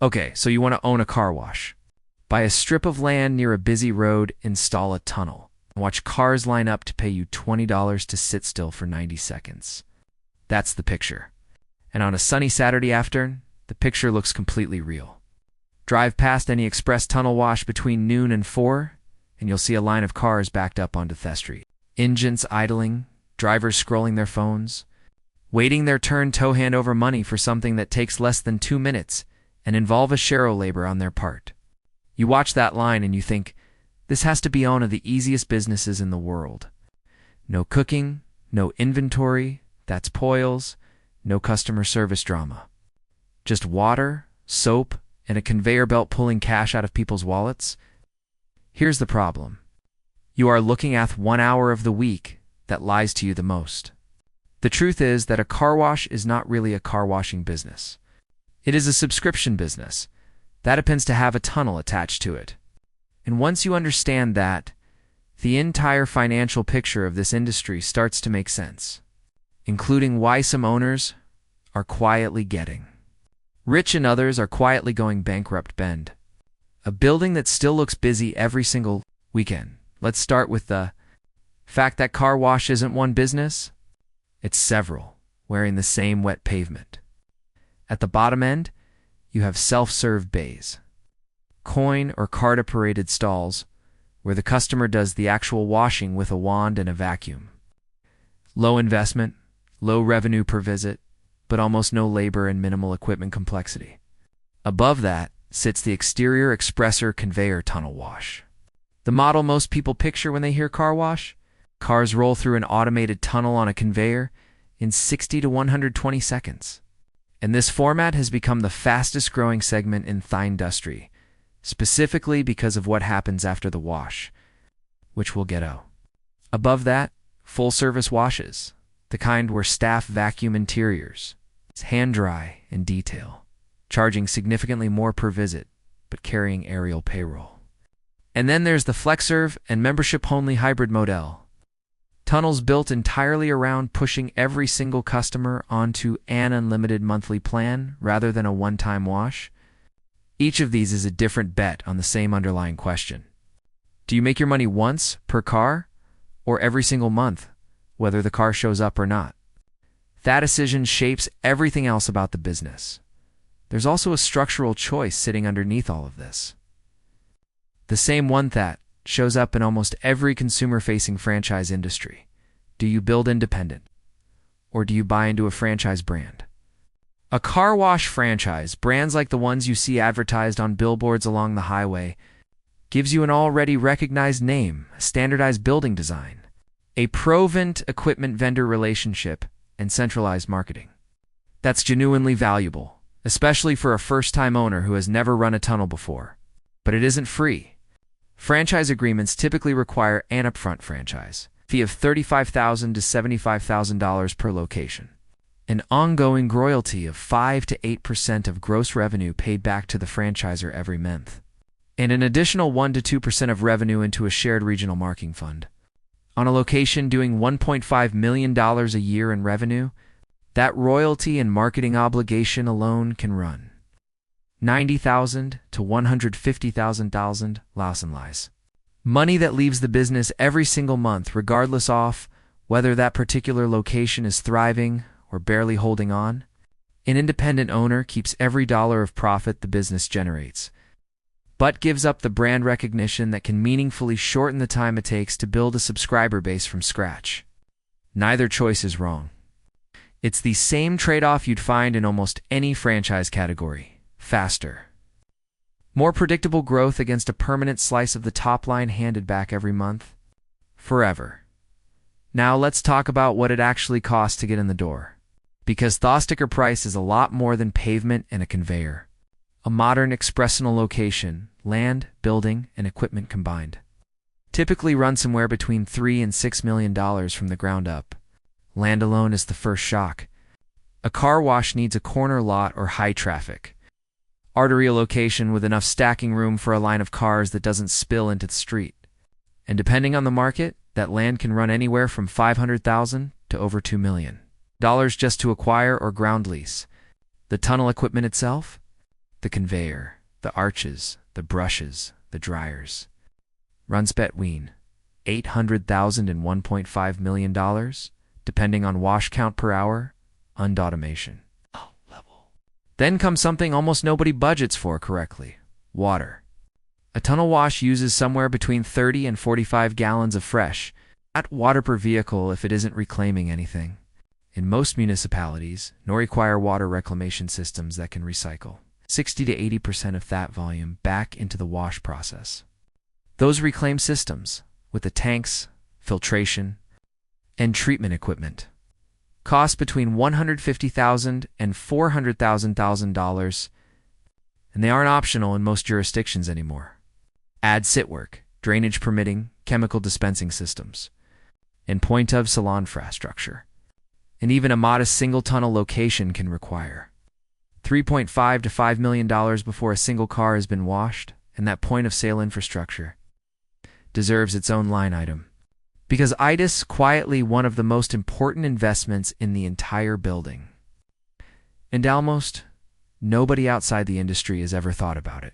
Okay, so you want to own a car wash. Buy a strip of land near a busy road, install a tunnel, and watch cars line up to pay you $20 to sit still for 90 seconds. That's the picture. And on a sunny Saturday afternoon, the picture looks completely real. Drive past any express tunnel wash between noon and 4, and you'll see a line of cars backed up onto Theth Street. Engines idling, drivers scrolling their phones, waiting their turn to hand over money for something that takes less than 2 minutes and involve a share labor on their part. You watch that line and you think, this has to be one of the easiest businesses in the world. No cooking, no inventory, that's poils, no customer service drama. Just water, soap, and a conveyor belt pulling cash out of people's wallets. Here's the problem. You are looking at 1 hour of the week that lies to you the most. The truth is that a car wash is not really a car washing business. It is a subscription business that depends to have a tunnel attached to it. And once you understand that, the entire financial picture of this industry starts to make sense, including why some owners are quietly getting rich and others are quietly going bankrupt. Bend. A building that still looks busy every single weekend. Let's start with the fact that car wash isn't one business. It's several, wearing the same wet pavement. At the bottom end, you have self-serve bays, coin or card-operated stalls, where the customer does the actual washing with a wand and a vacuum. Low investment, low revenue per visit, but almost no labor and minimal equipment complexity. Above that sits the exterior expressor conveyor tunnel wash. The model most people picture when they hear car wash. Cars roll through an automated tunnel on a conveyor in 60 to 120 seconds. And this format has become the fastest growing segment in the industry, specifically because of what happens after the wash, which we'll get to. Above that, full service washes, the kind where staff vacuum interiors, hand dry and detail, charging significantly more per visit, but carrying aerial payroll. And then there's the FlexServe and membership-only hybrid model. Tunnels built entirely around pushing every single customer onto an unlimited monthly plan rather than a one-time wash. Each of these is a different bet on the same underlying question. Do you make your money once per car or every single month, whether the car shows up or not? That decision shapes everything else about the business. There's also a structural choice sitting underneath all of this. The same one that shows up in almost every consumer-facing franchise industry. Do you build independent, or do you buy into a franchise brand? A car wash franchise, brands like the ones you see advertised on billboards along the highway, gives you an already recognized name, a standardized building design, a proven equipment vendor relationship, and centralized marketing. That's genuinely valuable, especially for a first-time owner who has never run a tunnel before. But it isn't free. Franchise agreements typically require an upfront franchise fee of $35,000 to $75,000 per location, an ongoing royalty of 5 to 8% of gross revenue paid back to the franchisor every month, and an additional 1 to 2% of revenue into a shared regional marketing fund. On a location doing $1.5 million a year in revenue, that royalty and marketing obligation alone can run $90,000 to $150,000 loss and lies. Money that leaves the business every single month, regardless of whether that particular location is thriving or barely holding on. An independent owner keeps every dollar of profit the business generates, but gives up the brand recognition that can meaningfully shorten the time it takes to build a subscriber base from scratch. Neither choice is wrong. It's the same trade-off you'd find in almost any franchise category. Faster, more predictable growth against a permanent slice of the top line handed back every month. Forever. Now let's talk about what it actually costs to get in the door. Because the sticker price is a lot more than pavement and a conveyor. A modern expressional location, land, building, and equipment combined, typically run somewhere between $3 and $6 million from the ground up. Land alone is the first shock. A car wash needs a corner lot or high traffic, arterial location with enough stacking room for a line of cars that doesn't spill into the street. And depending on the market, that land can run anywhere from $500,000 to over $2 million just to acquire or ground lease. The tunnel equipment itself? the conveyor, the arches, the brushes, the dryers. Runs between $800,000 and $1.5 million, depending on wash count per hour, and automation. Then comes something almost nobody budgets for correctly: water. A tunnel wash uses somewhere between 30 and 45 gallons of fresh, not water per vehicle if it isn't reclaiming anything. In most municipalities, nor require water reclamation systems that can recycle 60 to 80% of that volume back into the wash process. Those reclaim systems, with the tanks, filtration, and treatment equipment, cost between $150,000 and $400,000, and they aren't optional in most jurisdictions anymore. Add sit work, drainage permitting, chemical dispensing systems, and point-of-sale infrastructure. And even a modest single-tunnel location can require $3.5 to $5 million before a single car has been washed, and that point-of-sale infrastructure deserves its own line item. Because it is quietly one of the most important investments in the entire building. And almost nobody outside the industry has ever thought about it.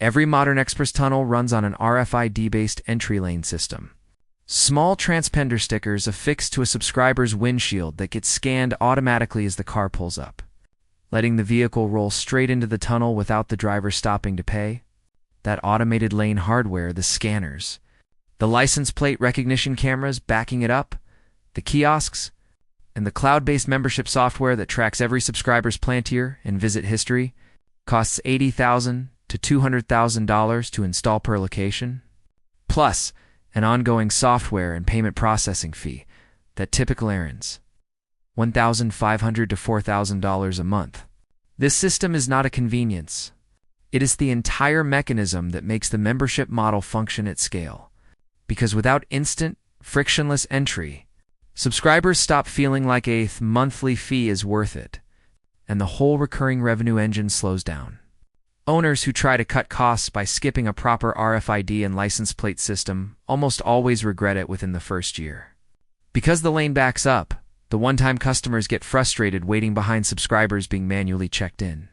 Every modern express tunnel runs on an RFID-based entry lane system. Small transponder stickers affixed to a subscriber's windshield that get scanned automatically as the car pulls up, letting the vehicle roll straight into the tunnel without the driver stopping to pay. That automated lane hardware, the scanners, the license plate recognition cameras backing it up, the kiosks, and the cloud-based membership software that tracks every subscriber's plant year and visit history, costs $80,000 to $200,000 to install per location, plus an ongoing software and payment processing fee that typical errands $1,500 to $4,000 a month. This system is not a convenience. It is the entire mechanism that makes the membership model function at scale. Because without instant, frictionless entry, subscribers stop feeling like a monthly fee is worth it, and the whole recurring revenue engine slows down. Owners who try to cut costs by skipping a proper RFID and license plate system almost always regret it within the first year. Because the lane backs up, the one-time customers get frustrated waiting behind subscribers being manually checked in,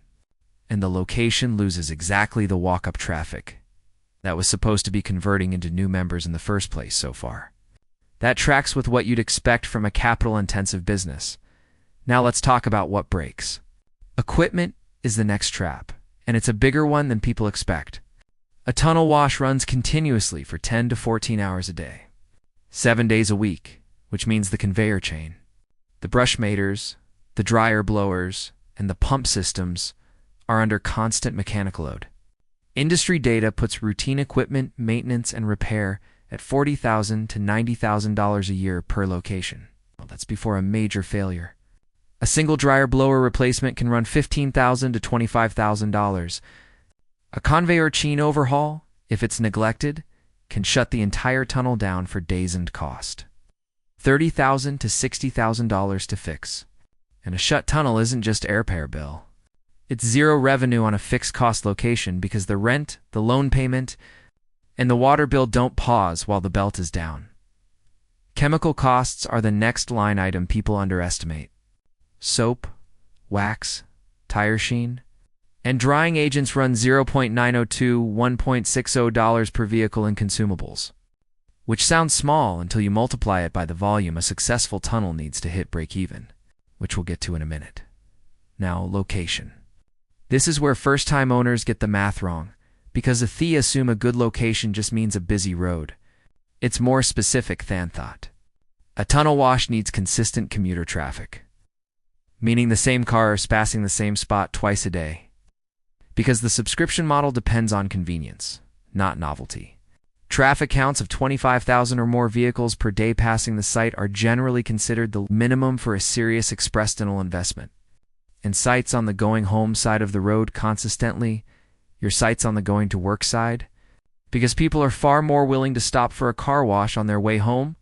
and the location loses exactly the walk-up traffic that was supposed to be converting into new members in the first place so far. That tracks with what you'd expect from a capital-intensive business. Now let's talk about what breaks. Equipment is the next trap, and it's a bigger one than people expect. A tunnel wash runs continuously for 10 to 14 hours a day, 7 days a week, which means the conveyor chain, the brush maters, the dryer blowers, and the pump systems are under constant mechanical load. Industry data puts routine equipment, maintenance, and repair at $40,000 to $90,000 a year per location. Well, that's before a major failure. A single dryer blower replacement can run $15,000 to $25,000. A conveyor chain overhaul, if it's neglected, can shut the entire tunnel down for days and cost $30,000 to $60,000 to fix. And a shut tunnel isn't just a repair bill. It's zero revenue on a fixed cost location because the rent, the loan payment, and the water bill don't pause while the belt is down. Chemical costs are the next line item people underestimate. Soap, wax, tire sheen, and drying agents run $0.902 to $1.60 per vehicle in consumables, which sounds small until you multiply it by the volume a successful tunnel needs to hit break-even, which we'll get to in a minute. Now, location. This is where first-time owners get the math wrong, because they assume a good location just means a busy road. It's more specific than that. A tunnel wash needs consistent commuter traffic, meaning the same cars passing the same spot twice a day. Because the subscription model depends on convenience, not novelty. Traffic counts of 25,000 or more vehicles per day passing the site are generally considered the minimum for a serious express tunnel investment. And sites on the going home side of the road consistently, your sites on the going to work side, because people are far more willing to stop for a car wash on their way home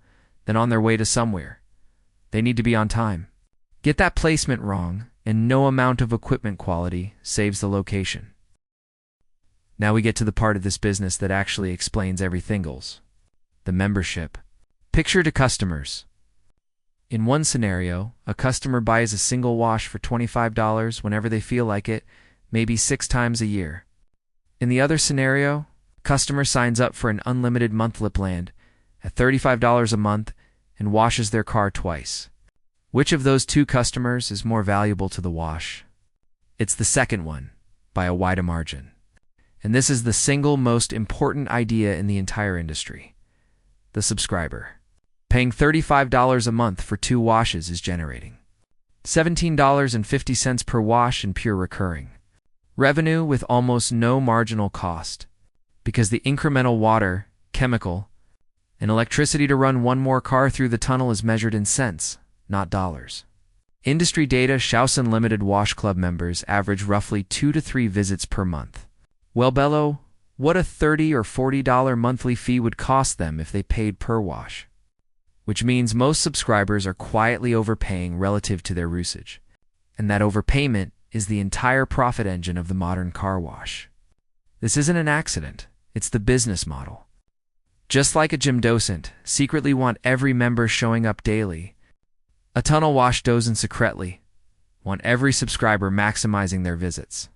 than on their way to somewhere. They need to be on time. Get that placement wrong, and no amount of equipment quality saves the location. Now we get to the part of this business that actually explains everything else. The membership. Picture to customers. In one scenario, a customer buys a single wash for $25 whenever they feel like it, maybe 6 times a year. In the other scenario, customer signs up for an unlimited monthly plan at $35 a month and washes their car twice. Which of those two customers is more valuable to the wash? It's the second one, by a wide margin. And this is the single most important idea in the entire industry. The subscriber. Paying $35 a month for 2 washes is generating $17.50 per wash in pure recurring revenue with almost no marginal cost, because the incremental water, chemical, and electricity to run one more car through the tunnel is measured in cents, not dollars. Industry data shows Unlimited Wash Club members average roughly 2 to 3 visits per month. Well, Bello, what a $30 or $40 monthly fee would cost them if they paid per wash. Which means most subscribers are quietly overpaying relative to their usage. And that overpayment is the entire profit engine of the modern car wash. This isn't an accident, it's the business model. Just like a gym docent secretly want every member showing up daily, a tunnel wash doesn't secretly want every subscriber maximizing their visits.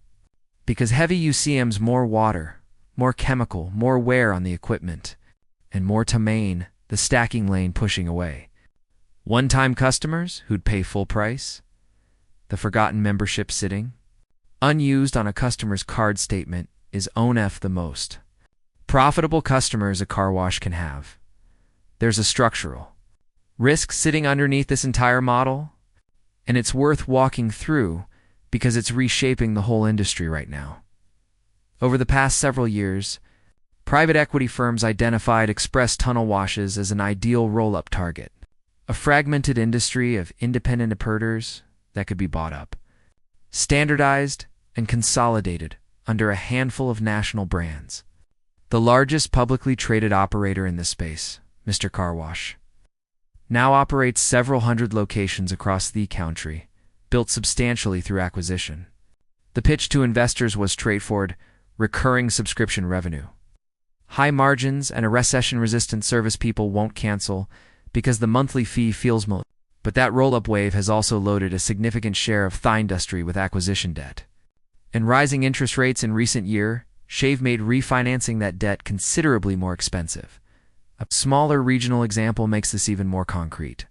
Because heavy UCM's more water, more chemical, more wear on the equipment, and more to main, the stacking lane pushing away. One-time customers who'd pay full price, the forgotten membership sitting, unused on a customer's card statement is the most profitable customers a car wash can have. There's a structural risk sitting underneath this entire model, and it's worth walking through because it's reshaping the whole industry right now. Over the past several years, private equity firms identified express tunnel washes as an ideal roll-up target, a fragmented industry of independent operators that could be bought up, standardized, and consolidated under a handful of national brands. The largest publicly traded operator in this space, Mr. Car Wash, now operates several hundred locations across the country, built substantially through acquisition. The pitch to investors was straightforward: recurring subscription revenue, high margins, and a recession-resistant service people won't cancel because the monthly fee feels more. But that roll-up wave has also loaded a significant share of the industry with acquisition debt. And rising interest rates in recent years have made refinancing that debt considerably more expensive. A smaller regional example makes this even more concrete.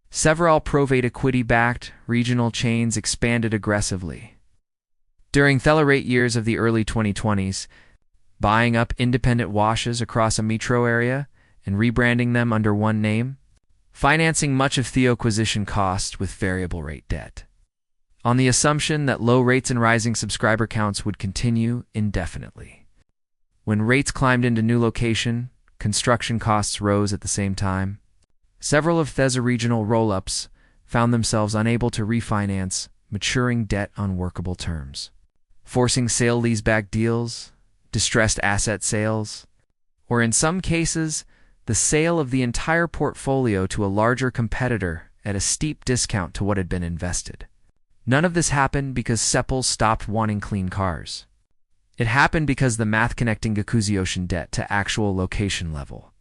Several private equity-backed regional chains expanded aggressively during the rate years of the early 2020s, buying up independent washes across a metro area and rebranding them under one name, financing much of the acquisition cost with variable rate debt, on the assumption that low rates and rising subscriber counts would continue indefinitely. When rates climbed into new location, construction costs rose at the same time. Several of Thesa regional roll-ups found themselves unable to refinance maturing debt on workable terms, forcing sale-leaseback deals, distressed asset sales, or in some cases, the sale of the entire portfolio to a larger competitor at a steep discount to what had been invested. None of this happened because Seppel stopped wanting clean cars. It happened because the math connecting Gakuzi debt to actual location level.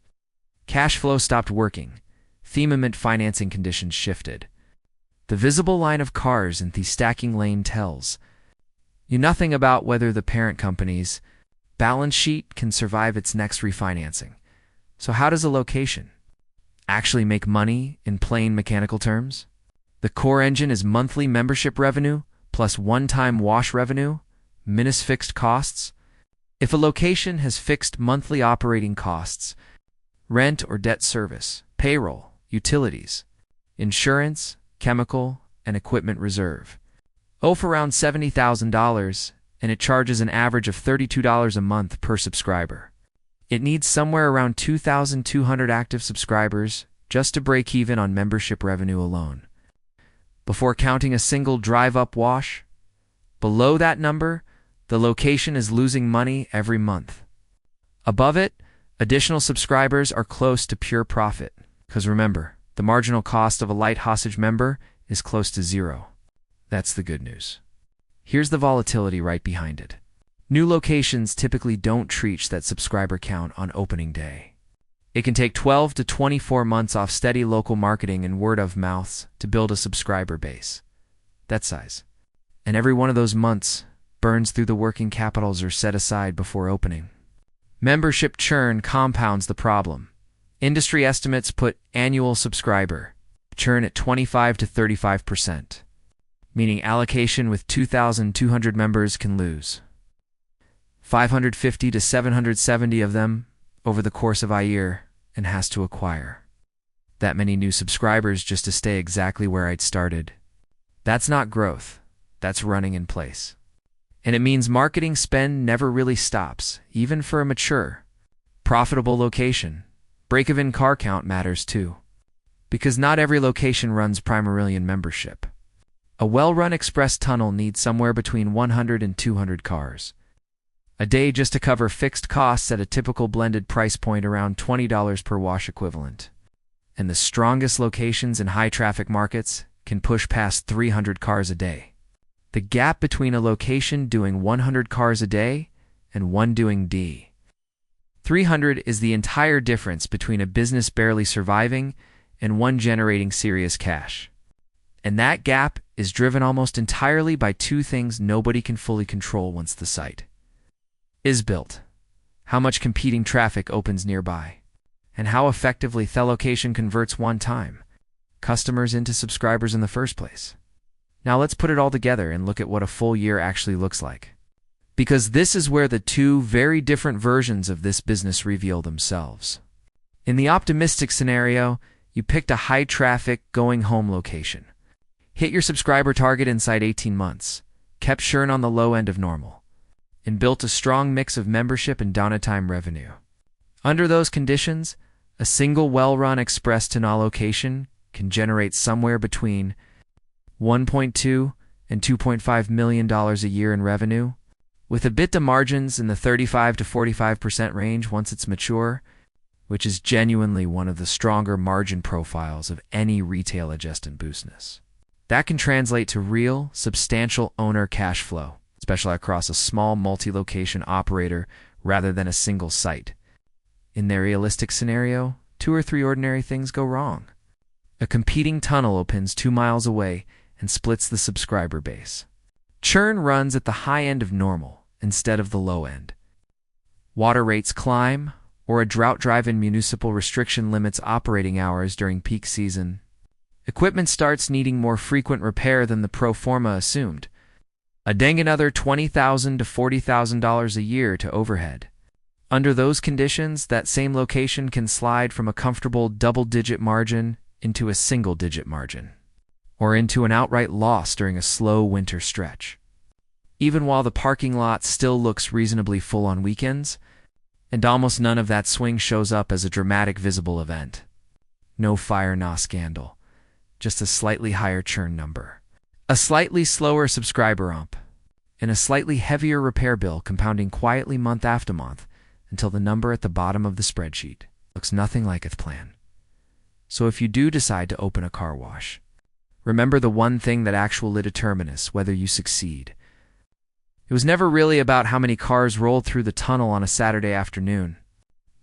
Cash flow stopped working. Themament financing conditions shifted. The visible line of cars in the stacking lane tells you nothing about whether the parent company's balance sheet can survive its next refinancing. So how does a location actually make money in plain mechanical terms? The core engine is monthly membership revenue plus one-time wash revenue minus fixed costs. If a location has fixed monthly operating costs, rent or debt service, payroll, utilities, insurance, chemical, and equipment reserve, for around $70,000, and it charges an average of $32 a month per subscriber. It needs somewhere around 2,200 active subscribers just to break even on membership revenue alone. Before counting a single drive-up wash, below that number, the location is losing money every month. Above it, additional subscribers are close to pure profit. Because remember, the marginal cost of a light hostage member is close to zero. That's the good news. Here's the volatility right behind it. New locations typically don't reach that subscriber count on opening day. It can take 12 to 24 months off steady local marketing and word of mouth to build a subscriber base that size. And every one of those months burns through the working capitals are set aside before opening. Membership churn compounds the problem. Industry estimates put annual subscriber churn at 25 to 35%, meaning allocation with 2,200 members can lose 550 to 770 of them over the course of a year and has to acquire that many new subscribers just to stay exactly where I'd started. That's not growth, that's running in place. And it means marketing spend never really stops, even for a mature, profitable location. Break-even car count matters too, because not every location runs Primarillion membership. A well-run express tunnel needs somewhere between 100 and 200 cars a day just to cover fixed costs at a typical blended price point around $20 per wash equivalent. And the strongest locations in high-traffic markets can push past 300 cars a day. The gap between a location doing 100 cars a day and one doing 300 is the entire difference between a business barely surviving and one generating serious cash. And that gap is driven almost entirely by two things nobody can fully control once the site is built: how much competing traffic opens nearby, and how effectively the location converts one-time customers into subscribers in the first place. Now let's put it all together and look at what a full year actually looks like. Because this is where the two very different versions of this business reveal themselves. In the optimistic scenario, you picked a high-traffic, going-home location, hit your subscriber target inside 18 months, kept churn on the low end of normal, and built a strong mix of membership and downtime revenue. Under those conditions, a single well-run express tunnel location can generate somewhere between $1.2 and $2.5 million a year in revenue, with EBITDA margins in the 35 to 45% range once it's mature, which is genuinely one of the stronger margin profiles of any retail-adjacent business. That can translate to real, substantial owner cash flow, especially across a small multi-location operator rather than a single site. In their realistic scenario, 2 or 3 ordinary things go wrong. A competing tunnel opens 2 miles away and splits the subscriber base. Churn runs at the high end of normal instead of the low end. Water rates climb, or a drought-driven municipal restriction limits operating hours during peak season. Equipment starts needing more frequent repair than the pro forma assumed. A dang another $20,000 to $40,000 a year to overhead. Under those conditions, that same location can slide from a comfortable double-digit margin into a single-digit margin, or into an outright loss during a slow winter stretch. Even while the parking lot still looks reasonably full on weekends, and almost none of that swing shows up as a dramatic visible event. No fire, no scandal, just a slightly higher churn number, a slightly slower subscriber ump, and a slightly heavier repair bill compounding quietly month after month until the number at the bottom of the spreadsheet looks nothing like its plan. So if you do decide to open a car wash, remember the one thing that actually determines whether you succeed. It was never really about how many cars rolled through the tunnel on a Saturday afternoon.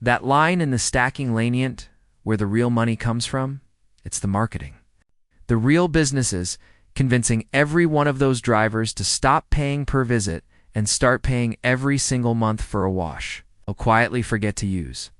That line in the stacking lenient, where the real money comes from, it's the marketing. The real businesses convincing every one of those drivers to stop paying per visit and start paying every single month for a wash they'll quietly forget to use.